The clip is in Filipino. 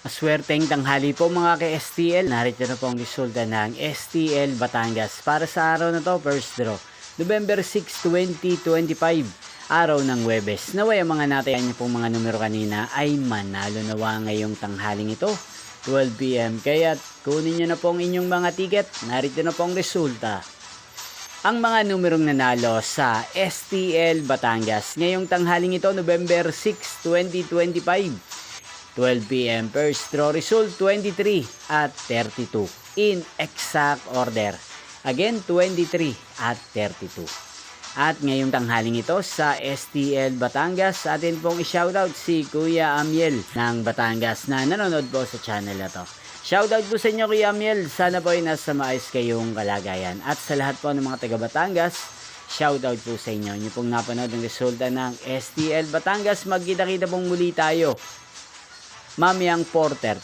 Maswerteng tanghali po mga ka-STL. Narito na po ang resulta ng STL Batangas para sa araw na to, first draw. November 6, 2025, araw ng Huwebes. Naway ang mga natayan niyo pong mga numero kanina ay manalo nawa ngayong tanghaling ito, 12 PM. Kaya kunin niyo na po ang inyong mga ticket. Narito na po ang resulta. Ang mga numerong nanalo sa STL Batangas ngayong tanghaling ito, November 6, 2025. 12 PM, first draw result 23 at 32 in exact order. Again, 23 at 32. At ngayong tanghaling ito sa STL Batangas, atin pong i-shoutout si Kuya Amiel ng Batangas na nanonood po sa channel na to. Shoutout po sa inyo Kuya Amiel, sana po ay nasa maayos kayong kalagayan. At sa lahat po ng mga taga Batangas, shoutout po sa inyo. Inyo pong napanood ng resulta ng STL Batangas. Magkita-kita pong muli tayo mamayang 4:30.